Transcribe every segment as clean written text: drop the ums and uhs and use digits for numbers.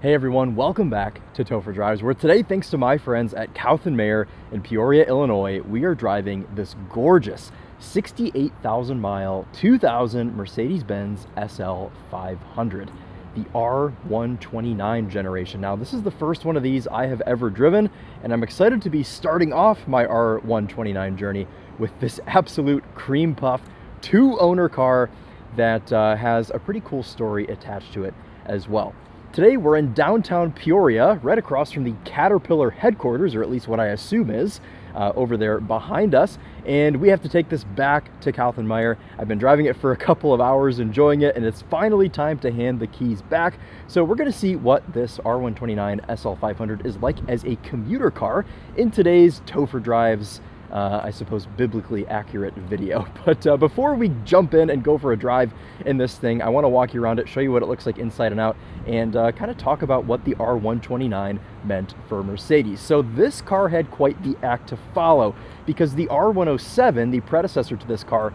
Hey everyone, welcome back to Tow for Drives, where today, thanks to my friends at Kouth & Mayer in Peoria, Illinois, we are driving this gorgeous 68,000 mile 2000 Mercedes-Benz SL500, the R129 generation. Now, this is the first one of these I have ever driven, and I'm excited to be starting off my R129 journey with this absolute cream puff two-owner car that has a pretty cool story attached to it as well. Today we're in downtown Peoria, right across from the Caterpillar headquarters, or at least what I assume is, over there behind us. And we have to take this back to Kouth & Mayer. I've been driving it for a couple of hours, enjoying it, and it's finally time to hand the keys back. So we're gonna see what this R129 SL500 is like as a commuter car in today's Tow for Drives, I suppose, biblically accurate video. But before we jump in and go for a drive in this thing, I want to walk you around it, show you what it looks like inside and out, and kind of talk about what the R129 meant for Mercedes. So this car had quite the act to follow, because the R107, the predecessor to this car,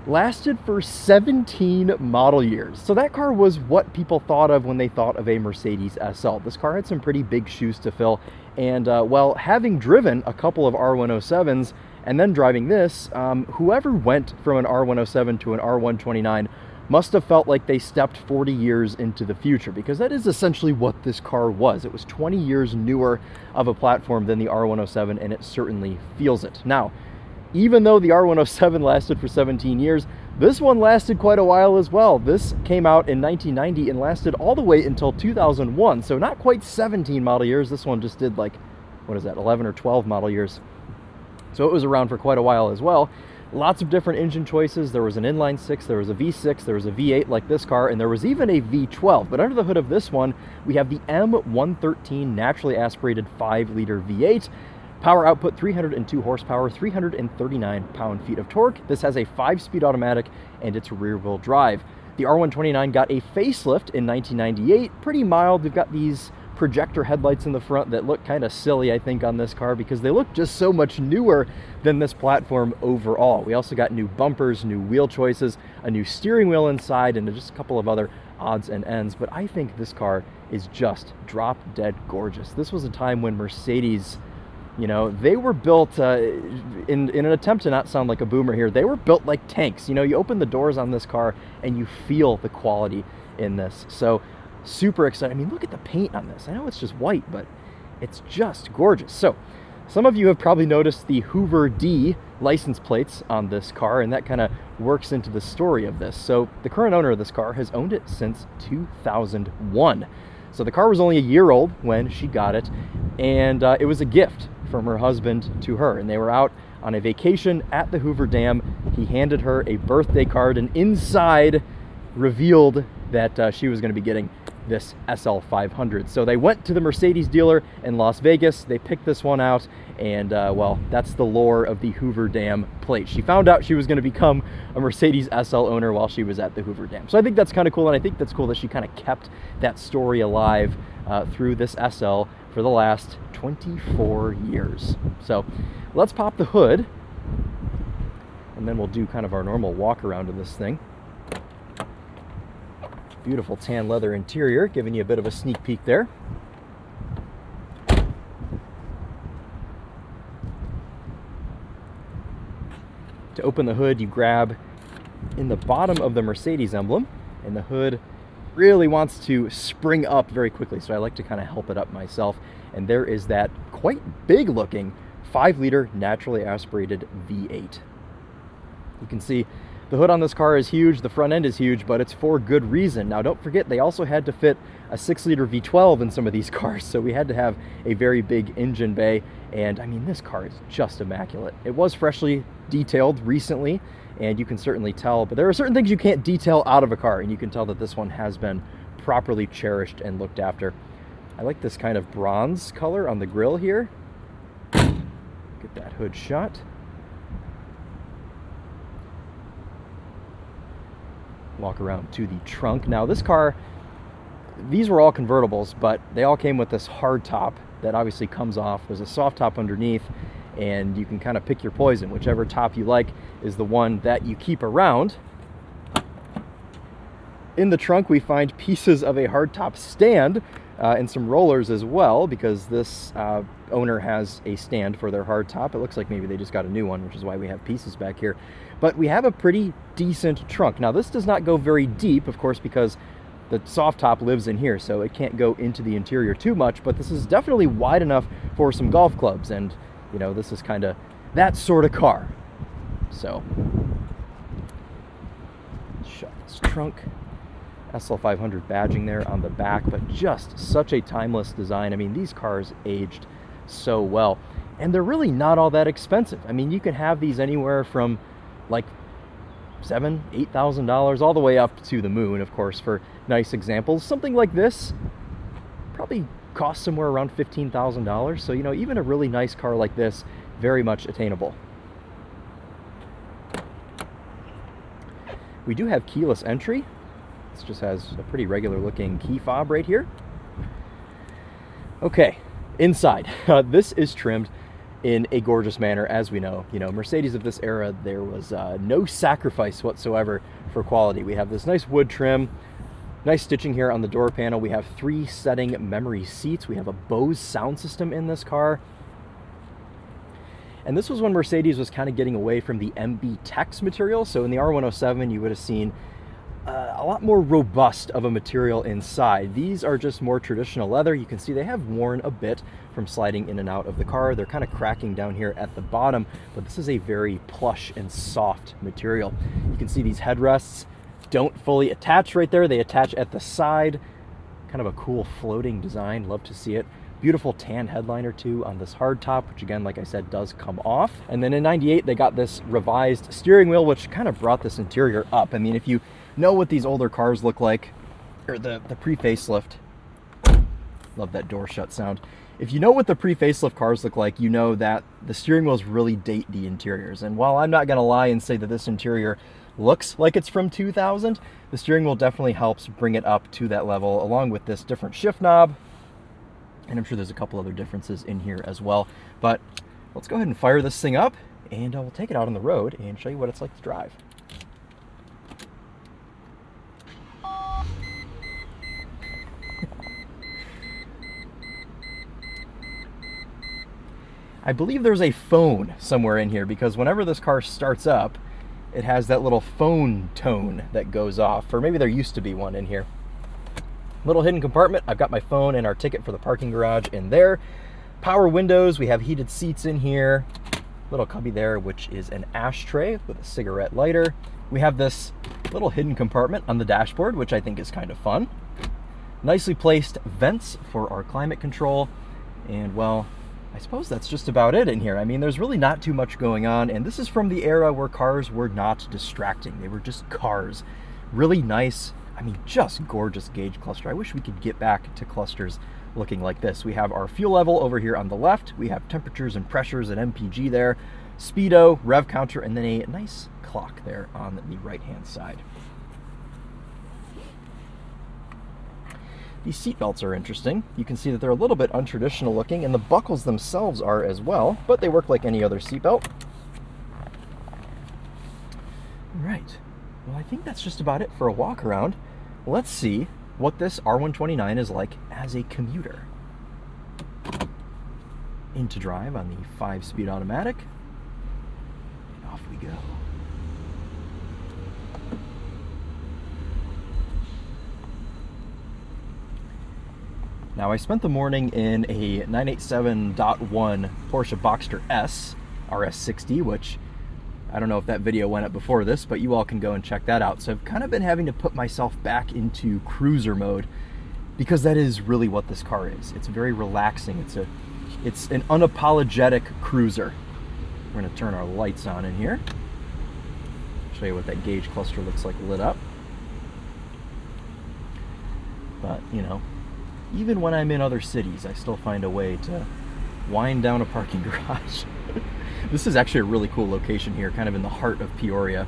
lasted for 17 model years. So that car was what people thought of when they thought of a Mercedes SL. This car had some pretty big shoes to fill, and well, having driven a couple of R107s and then driving this, whoever went from an R107 to an R129 must have felt like they stepped 40 years into the future, because that is essentially what this car was. It was 20 years newer of a platform than the R107, and it certainly feels it. Now, even though the R107 lasted for 17 years, this one lasted quite a while as well. This came out in 1990 and lasted all the way until 2001. So not quite 17 model years. This one just did, like, what is that, 11 or 12 model years. So it was around for quite a while as well. Lots of different engine choices. There was an inline six, there was a V6, there was a V8 like this car, and there was even a V12. But under the hood of this one, we have the M113 naturally aspirated 5-liter V8. Power output 302 horsepower, 339 pound-feet of torque. This has a 5-speed automatic and it's rear-wheel drive. The R129 got a facelift in 1998, pretty mild. They've got these projector headlights in the front that look kind of silly, I think, on this car, because they look just so much newer than this platform overall. We also got new bumpers, new wheel choices, a new steering wheel inside, and just a couple of other odds and ends. But I think this car is just drop-dead gorgeous. This was a time when Mercedes, you know, they were built, in an attempt to not sound like a boomer here, they were built like tanks. You know, you open the doors on this car and you feel the quality in this. So super excited. I mean, look at the paint on this. I know it's just white, but it's just gorgeous. So some of you have probably noticed the Hoover D license plates on this car, and that kind of works into the story of this. So the current owner of this car has owned it since 2001. So the car was only a year old when she got it, and it was a gift from her husband to her, and they were out on a vacation at the Hoover Dam. He handed her a birthday card, and inside revealed that she was going to be getting this SL500. So they went to the Mercedes dealer in Las Vegas, they picked this one out, and well, that's the lore of the Hoover Dam plate. She found out she was going to become a Mercedes SL owner while she was at the Hoover Dam. So I think that's kind of cool, and I think that's cool that she kind of kept that story alive through this SL for the last 24 years. So let's pop the hood, and then we'll do kind of our normal walk around of this thing. Beautiful tan leather interior, giving you a bit of a sneak peek there. To open the hood, you grab in the bottom of the Mercedes emblem, and the hood really wants to spring up very quickly, so I like to kind of help it up myself. And there is that quite big looking 5-liter naturally aspirated V8. You can see the hood on this car is huge, the front end is huge, but it's for good reason. Now, don't forget, they also had to fit a 6-liter V12 in some of these cars, so we had to have a very big engine bay. And I mean, this car is just immaculate. It was freshly detailed recently, and you can certainly tell, but there are certain things you can't detail out of a car, and you can tell that this one has been properly cherished and looked after. I like this kind of bronze color on the grille here. Get that hood shut. Walk around to the trunk. Now, this car, these were all convertibles, but they all came with this hard top that obviously comes off. There's a soft top underneath, and you can kind of pick your poison. Whichever top you like is the one that you keep around. In the trunk, we find pieces of a hardtop stand and some rollers as well, because this owner has a stand for their hardtop. It looks like maybe they just got a new one, which is why we have pieces back here. But we have a pretty decent trunk. Now this does not go very deep, of course, because the soft top lives in here, so it can't go into the interior too much, but this is definitely wide enough for some golf clubs, and you know, this is kind of that sort of car. So, shut this trunk. SL500 badging there on the back, but just such a timeless design. I mean, these cars aged so well, and they're really not all that expensive. I mean, you can have these anywhere from like $7,000-8,000 all the way up to the moon, of course, for nice examples. Something like this probably costs somewhere around $15,000. So, you know, even a really nice car like this, very much attainable. We do have keyless entry. This just has a pretty regular looking key fob right here. Okay, inside. This is trimmed in a gorgeous manner. As we know, you know, Mercedes of this era, there was no sacrifice whatsoever for quality. We have this nice wood trim, nice stitching here on the door panel. We have 3 setting memory seats. We have a Bose sound system in this car. And this was when Mercedes was kind of getting away from the MB Tex material. So in the R107, you would have seen a lot more robust of a material inside. These are just more traditional leather. You can see they have worn a bit from sliding in and out of the car. They're kind of cracking down here at the bottom, but this is a very plush and soft material. You can see these headrests don't fully attach right there. They attach at the side. Kind of a cool floating design. Love to see it. Beautiful tan headliner too on this hardtop, which again, like I said, does come off. And then in '98, they got this revised steering wheel, which kind of brought this interior up. I mean, if you know what these older cars look like, or the pre-facelift, love that door shut sound. If you know what the pre-facelift cars look like, you know that the steering wheels really date the interiors. And while I'm not gonna lie and say that this interior looks like it's from 2000, the steering wheel definitely helps bring it up to that level, along with this different shift knob. And I'm sure there's a couple other differences in here as well. But let's go ahead and fire this thing up, and we'll take it out on the road and show you what it's like to drive. I believe there's a phone somewhere in here, because whenever this car starts up, it has that little phone tone that goes off, or maybe there used to be one in here. Little hidden compartment. I've got my phone and our ticket for the parking garage in there. Power windows. We have heated seats in here. Little cubby there, which is an ashtray with a cigarette lighter. We have this little hidden compartment on the dashboard, which I think is kind of fun. Nicely placed vents for our climate control. And well, I suppose that's just about it in here. I mean, there's really not too much going on, and this is from the era where cars were not distracting. They were just cars. Really nice, I mean, just gorgeous gauge cluster. I wish we could get back to clusters looking like this. We have our fuel level over here on the left. We have temperatures and pressures and MPG there, speedo, rev counter, and then a nice clock there on the right-hand side. These seat belts are interesting. You can see that they're a little bit untraditional looking, and the buckles themselves are as well, but they work like any other seat belt. Right. Well, I think that's just about it for a walk around. Let's see what this R129 is like as a commuter. Into drive on the 5-speed automatic. And off we go. Now, I spent the morning in a 987.1 Porsche Boxster S RS60, which I don't know if that video went up before this, but you all can go and check that out. So I've kind of been having to put myself back into cruiser mode, because that is really what this car is. It's very relaxing. It's an unapologetic cruiser. We're gonna turn our lights on in here. Show you what that gauge cluster looks like lit up. But, you know, even when I'm in other cities, I still find a way to wind down a parking garage. This is actually a really cool location here, kind of in the heart of Peoria.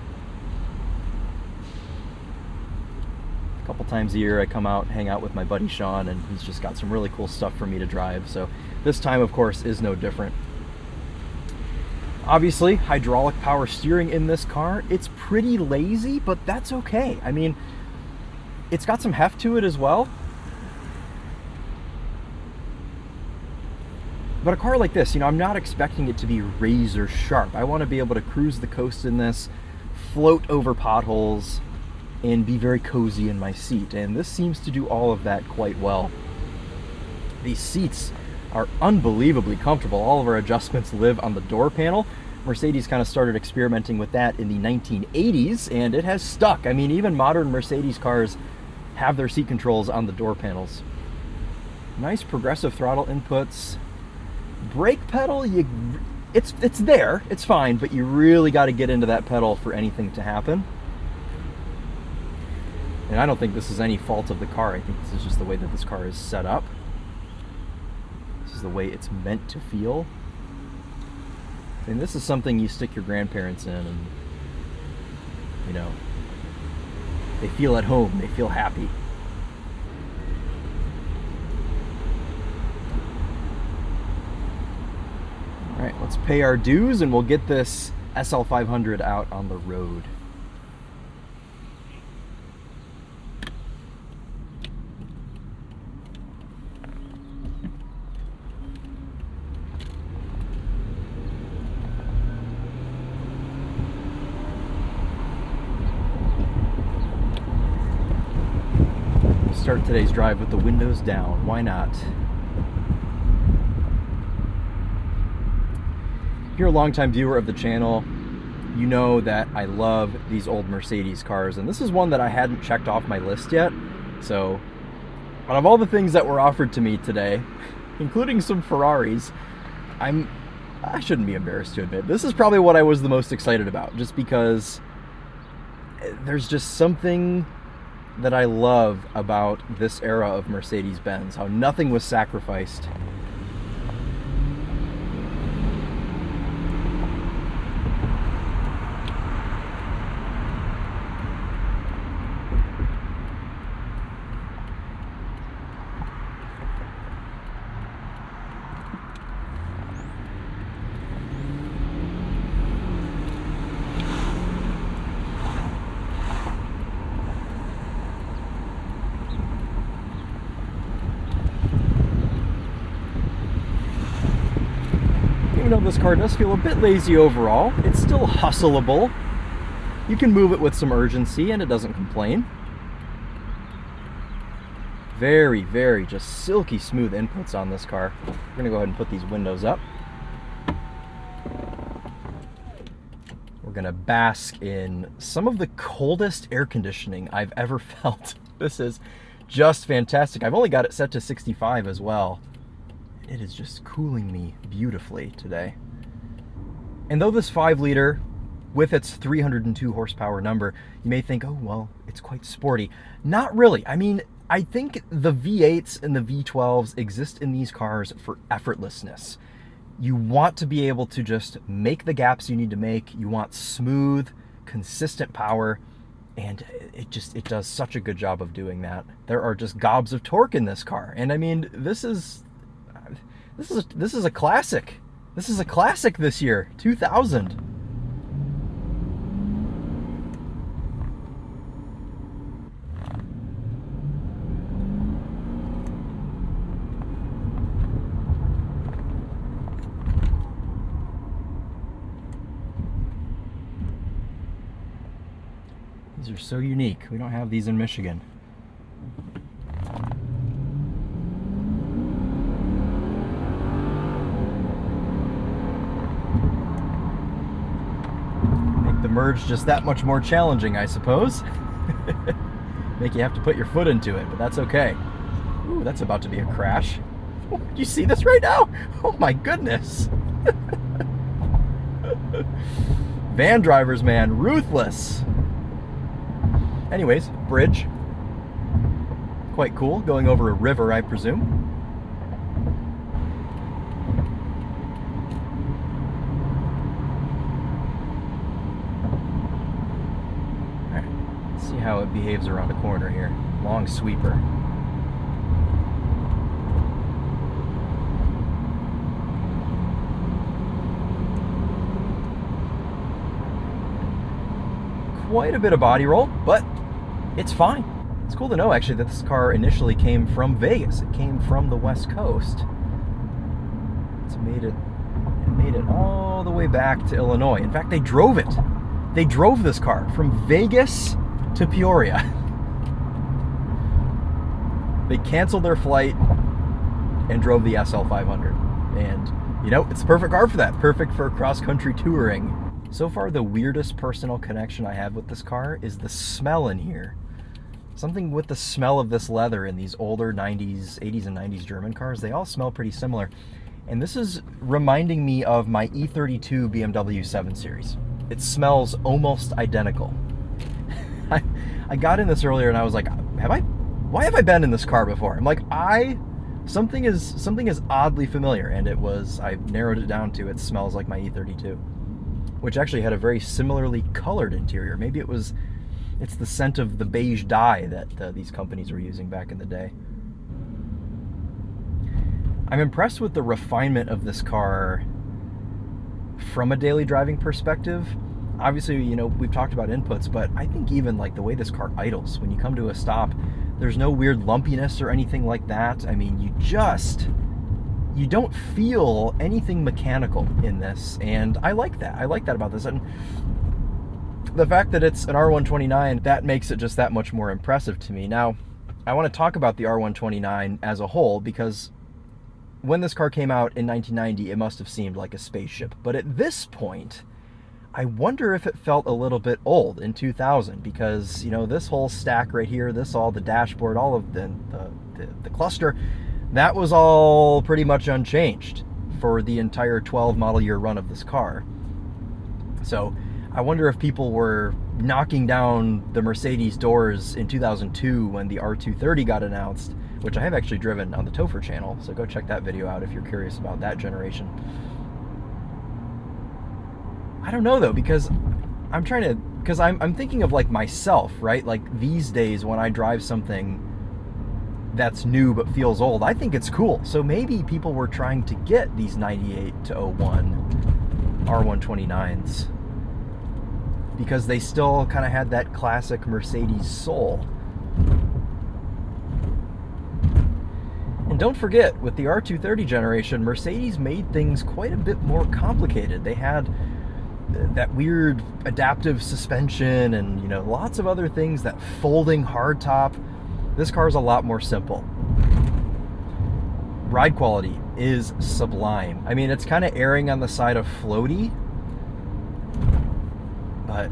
A couple times a year I come out, hang out with my buddy Sean, and he's just got some really cool stuff for me to drive. So this time, of course, is no different. Obviously, hydraulic power steering in this car. It's pretty lazy, but that's okay. I mean, it's got some heft to it as well. But a car like this, you know, I'm not expecting it to be razor sharp. I want to be able to cruise the coast in this, float over potholes, and be very cozy in my seat. And this seems to do all of that quite well. These seats are unbelievably comfortable. All of our adjustments live on the door panel. Mercedes kind of started experimenting with that in the 1980s, and it has stuck. I mean, even modern Mercedes cars have their seat controls on the door panels. Nice progressive throttle inputs. Brake pedal, it's there, it's fine, but you really got to get into that pedal for anything to happen. And I don't think this is any fault of the car. I think this is just the way that this car is set up. This is the way it's meant to feel. And this is something you stick your grandparents in and, you know, they feel at home, they feel happy. All right, let's pay our dues and we'll get this SL500 out on the road. Start today's drive with the windows down. Why not? If you're a longtime viewer of the channel, you know that I love these old Mercedes cars, and this is one that I hadn't checked off my list yet. So, out of all the things that were offered to me today, including some Ferraris, I shouldn't be embarrassed to admit, this is probably what I was the most excited about, just because there's just something that I love about this era of Mercedes-Benz, how nothing was sacrificed. Even though this car does feel a bit lazy overall, it's still hustleable. You can move it with some urgency and it doesn't complain. Very, very just silky smooth inputs on this car. We're gonna go ahead and put these windows up. We're gonna bask in some of the coldest air conditioning I've ever felt. This is just fantastic. I've only got it set to 65 as well. It is just cooling me beautifully today. And though this 5-liter, with its 302 horsepower number, you may think, oh, well, it's quite sporty. Not really. I mean, I think the V8s and the V12s exist in these cars for effortlessness. You want to be able to just make the gaps you need to make. You want smooth, consistent power, and it does such a good job of doing that. There are just gobs of torque in this car. And I mean, this is a classic. This is a classic this year, 2000. These are so unique. We don't have these in Michigan. The merge just that much more challenging, I suppose. Make you have to put your foot into it, but that's okay. Ooh, that's about to be a crash. Do you see this right now? Oh my goodness. Van drivers, man, ruthless. Anyways, bridge. Quite cool, going over a river, I presume. How it behaves around a corner here. Long sweeper. Quite a bit of body roll, but it's fine. It's cool to know actually that this car initially came from Vegas. It came from the West Coast. It's made it all the way back to Illinois. In fact, they drove it. They drove this car from Vegas to Peoria. They canceled their flight and drove the SL500. And, you know, it's the perfect car for that. Perfect for cross-country touring. So far, the weirdest personal connection I have with this car is the smell in here. Something with the smell of this leather in these older 90s, 80s and 90s German cars. They all smell pretty similar. And this is reminding me of my E32 BMW 7 Series. It smells almost identical. I got in this earlier and I was like, why have I been in this car before? I'm like, something is oddly familiar, and I narrowed it down to it smells like my E32, which actually had a very similarly colored interior. Maybe it's the scent of the beige dye that these companies were using back in the day. I'm impressed with the refinement of this car from a daily driving perspective. Obviously, you know, we've talked about inputs, but I think even like the way this car idles, when you come to a stop, there's no weird lumpiness or anything like that. I mean, you don't feel anything mechanical in this, and I like that. I like that about this. And the fact that it's an R129, that makes it just that much more impressive to me. Now, I want to talk about the R129 as a whole, because when this car came out in 1990, it must have seemed like a spaceship. But at this point, I wonder if it felt a little bit old in 2000, because, you know, this whole stack right here, the dashboard, all of the cluster, that was all pretty much unchanged for the entire 12 model year run of this car. So I wonder if people were knocking down the Mercedes doors in 2002 when the R230 got announced, which I have actually driven on the Topher channel, so go check that video out if you're curious about that generation. I don't know though, because I'm thinking of like myself, right? Like these days when I drive something that's new but feels old, I think it's cool. So maybe people were trying to get these 98 to 01 R129s because they still kind of had that classic Mercedes soul. And don't forget, with the R230 generation, Mercedes made things quite a bit more complicated. They had that weird adaptive suspension and, you know, lots of other things, that folding hardtop. This car is a lot more simple. Ride quality is sublime. I mean, it's kind of erring on the side of floaty, but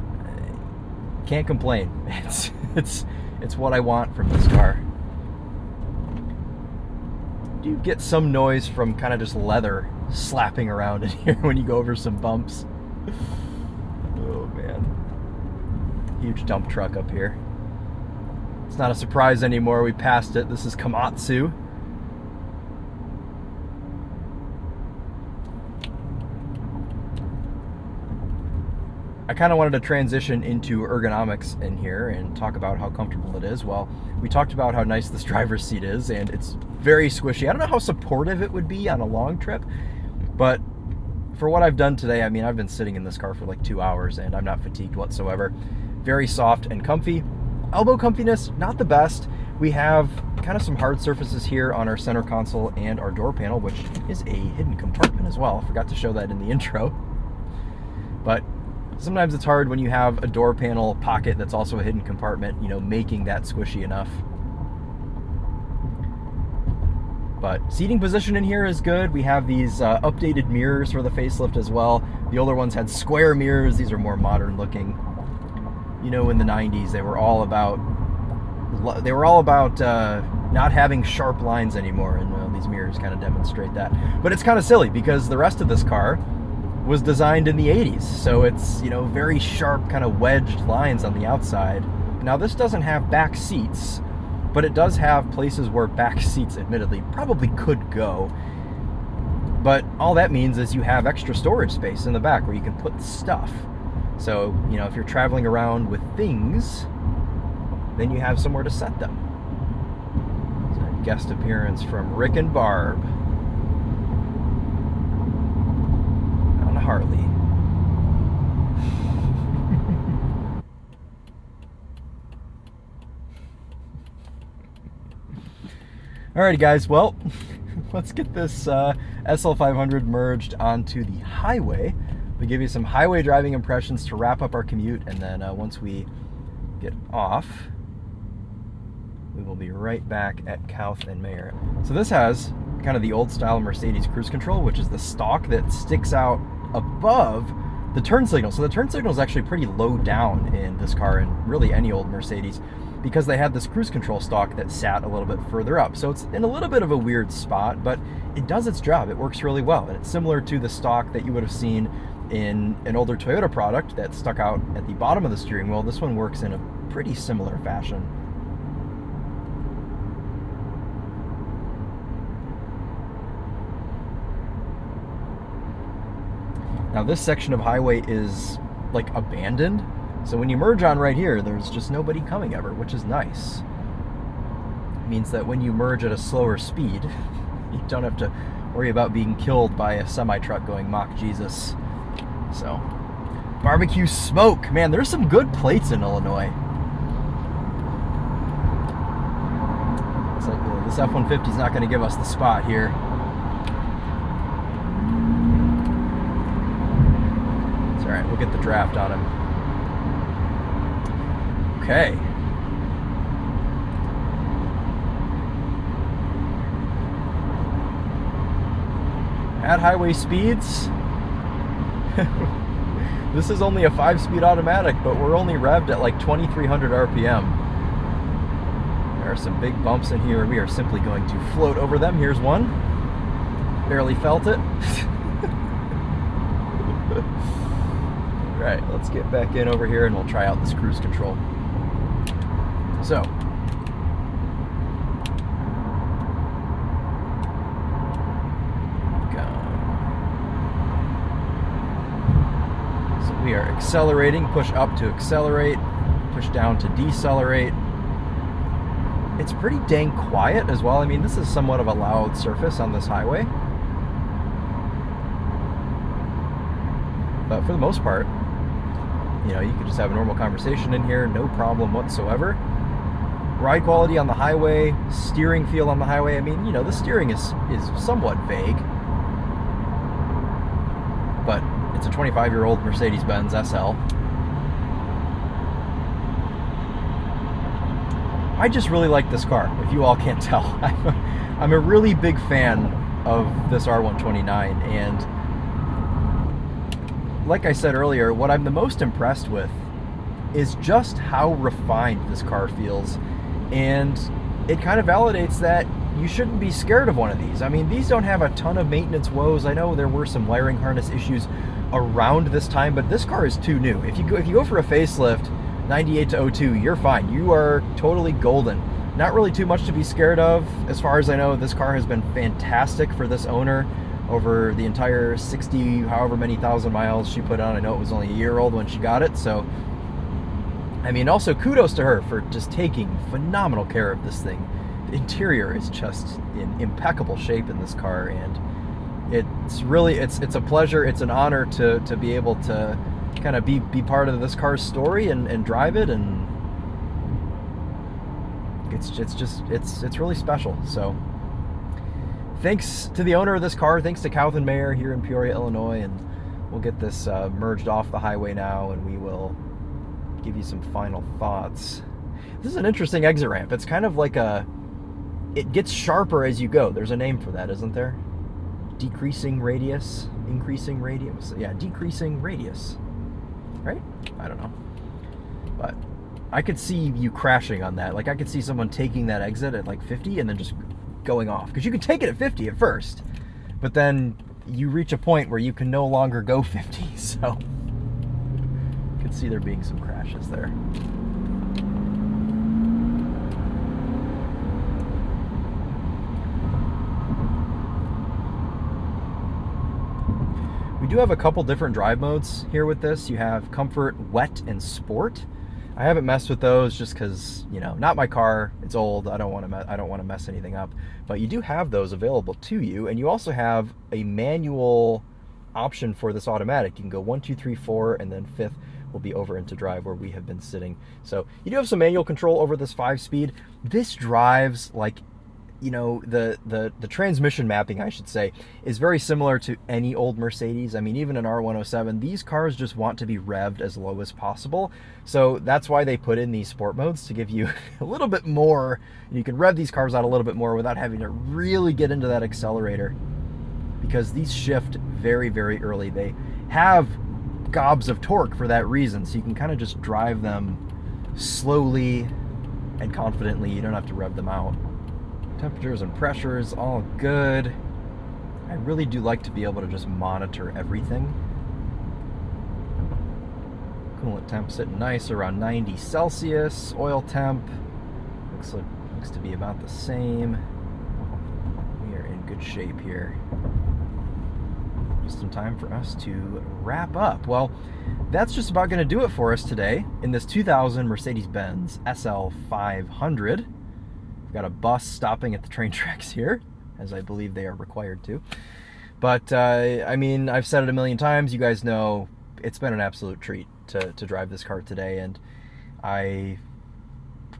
can't complain. It's what I want from this car. You get some noise from kind of just leather slapping around in here when you go over some bumps. Oh man. Huge dump truck up here. It's not a surprise anymore. We passed it. This is Komatsu. I kind of wanted to transition into ergonomics in here and talk about how comfortable it is. Well, we talked about how nice this driver's seat is, and it's very squishy. I don't know how supportive it would be on a long trip, but for what I've done today, I mean, I've been sitting in this car for like 2 hours and I'm not fatigued whatsoever. Very soft and comfy. Elbow comfiness, not the best. We have kind of some hard surfaces here on our center console and our door panel, which is a hidden compartment as well. I forgot to show that in the intro. But sometimes it's hard when you have a door panel pocket that's also a hidden compartment, you know, making that squishy enough. But seating position in here is good. We have these updated mirrors for the facelift as well. The older ones had square mirrors. These are more modern looking. You know, in the 90s, they were all about not having sharp lines anymore, and these mirrors kind of demonstrate that. But it's kind of silly because the rest of this car was designed in the 80s, so it's, you know, very sharp kind of wedged lines on the outside. Now this doesn't have back seats, but it does have places where back seats admittedly probably could go. But all that means is you have extra storage space in the back where you can put stuff. So, you know, if you're traveling around with things, then you have somewhere to set them. So a guest appearance from Rick and Barb on a Harley. Alrighty guys, well, let's get this SL500 merged onto the highway. We give you some highway driving impressions to wrap up our commute, and then once we get off, we will be right back at Couth and Mayer. So this has kind of the old style Mercedes cruise control, which is the stalk that sticks out above the turn signal. So the turn signal is actually pretty low down in this car, and really any old Mercedes, because they had this cruise control stalk that sat a little bit further up. So it's in a little bit of a weird spot, but it does its job. It works really well, and it's similar to the stalk that you would have seen in an older Toyota product that stuck out at the bottom of the steering wheel. This one works in a pretty similar fashion. Now this section of highway is like abandoned, so when you merge on right here, there's just nobody coming ever, which is nice. It means that when you merge at a slower speed, you don't have to worry about being killed by a semi-truck going Mach Jesus. So, barbecue smoke. Man, there's some good plates in Illinois. Looks like this F-150 is not going to give us the spot here. It's all right, we'll get the draft on him. Okay. At highway speeds, this is only a 5-speed automatic, but we're only revved at like 2,300 RPM. There are some big bumps in here. We are simply going to float over them. Here's one. Barely felt it. Right, let's get back in over here and we'll try out this cruise control. So, we are accelerating, push up to accelerate, push down to decelerate. It's pretty dang quiet as well. I mean, this is somewhat of a loud surface on this highway. But for the most part, you know, you could just have a normal conversation in here, no problem whatsoever. Ride quality on the highway, steering feel on the highway. I mean, you know, the steering is somewhat vague. But it's a 25-year-old Mercedes-Benz SL. I just really like this car, if you all can't tell. I'm a really big fan of this R129, and like I said earlier, what I'm the most impressed with is just how refined this car feels, and it kind of validates that you shouldn't be scared of one of these. I mean, these don't have a ton of maintenance woes. I know there were some wiring harness issues around this time, but this car is too new. If you go for a facelift, 98 to 02, you're fine. You are totally golden. Not really too much to be scared of. As far as I know, this car has been fantastic for this owner over the entire 60, however many thousand miles she put on. I know it was only a year old when she got it, so I mean, also kudos to her for just taking phenomenal care of this thing. The interior is just in impeccable shape in this car, and it's really, it's a pleasure, it's an honor to be able to kind of be part of this car's story and drive it, and it's really special. So thanks to the owner of this car, thanks to Couth and Mayer here in Peoria, Illinois, and we'll get this merged off the highway now, and we will give you some final thoughts. This is an interesting exit ramp. It's kind of like it gets sharper as you go. There's a name for that, isn't there? Decreasing radius, increasing radius. Yeah, decreasing radius, right? I don't know, but I could see you crashing on that. Like, I could see someone taking that exit at like 50 and then just going off, because you could take it at 50 at first, but then you reach a point where you can no longer go 50. So you could see there being some crashes there. We do have a couple different drive modes here with this. You have Comfort, Wet, and Sport. I haven't messed with those just because, you know, not my car. It's old. I don't want to mess anything up. But you do have those available to you, and you also have a manual option for this automatic. You can go 1, 2, 3, 4, and then 5th will be over into drive where we have been sitting. So you do have some manual control over this 5-speed. This drives like you know, the transmission mapping, I should say, is very similar to any old Mercedes. I mean, even an R107, these cars just want to be revved as low as possible. So that's why they put in these sport modes, to give you a little bit more. You can rev these cars out a little bit more without having to really get into that accelerator, because these shift very, very early. They have gobs of torque for that reason, so you can kind of just drive them slowly and confidently. You don't have to rev them out. Temperatures and pressures, all good. I really do like to be able to just monitor everything. Coolant temp sitting nice around 90 Celsius. Oil temp looks to be about the same. We are in good shape here. Just in time for us to wrap up. Well, that's just about going to do it for us today in this 2000 Mercedes-Benz SL500. We've got a bus stopping at the train tracks here, as I believe they are required to. But, I mean, I've said it a million times. You guys know it's been an absolute treat to drive this car today, and I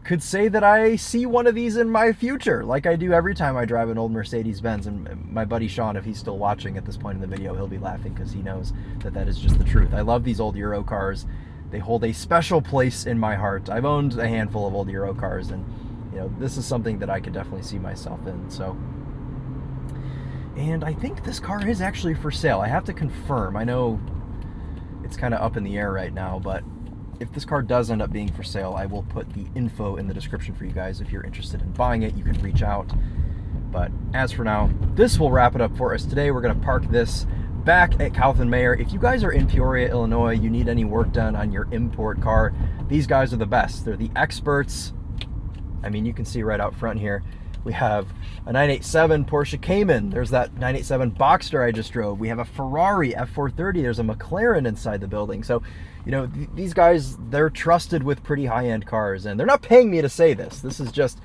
could say that I see one of these in my future, like I do every time I drive an old Mercedes-Benz. And my buddy Sean, if he's still watching at this point in the video, he'll be laughing because he knows that that is just the truth. I love these old Euro cars. They hold a special place in my heart. I've owned a handful of old Euro cars, and you know, this is something that I could definitely see myself in. So, and I think this car is actually for sale. I have to confirm. I know it's kind of up in the air right now, but if this car does end up being for sale, I will put the info in the description for you guys. If you're interested in buying it, you can reach out. But as for now, this will wrap it up for us today. We're going to park this back at Couthen Mayer. If you guys are in Peoria, Illinois, you need any work done on your import car, these guys are the best. They're the experts. I mean, you can see right out front here, we have a 987 Porsche Cayman. There's that 987 Boxster I just drove. We have a Ferrari F430. There's a McLaren inside the building. So, you know, these guys, they're trusted with pretty high-end cars, and they're not paying me to say this. This is just,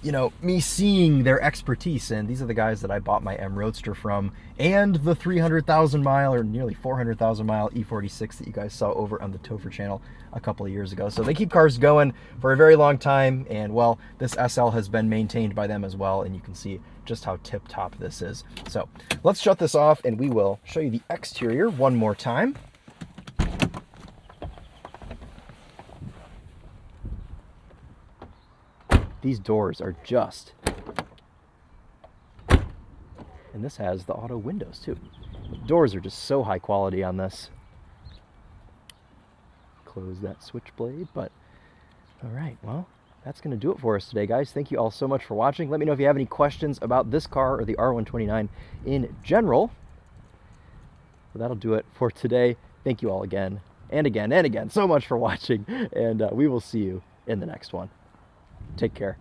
you know, me seeing their expertise, and these are the guys that I bought my M Roadster from, and the 300,000 mile, or nearly 400,000 mile E46 that you guys saw over on the Topher channel a couple of years ago. So they keep cars going for a very long time, and well, this SL has been maintained by them as well, and you can see just how tip-top this is. So let's shut this off, and we will show you the exterior one more time. These doors are just, and this has the auto windows too. The doors are just so high quality on this. Close that switchblade, but all right, well, that's going to do it for us today, guys. Thank you all so much for watching. Let me know if you have any questions about this car or the R129 in general. But that'll do it for today. Thank you all again and again and again so much for watching, and we will see you in the next one. Take care.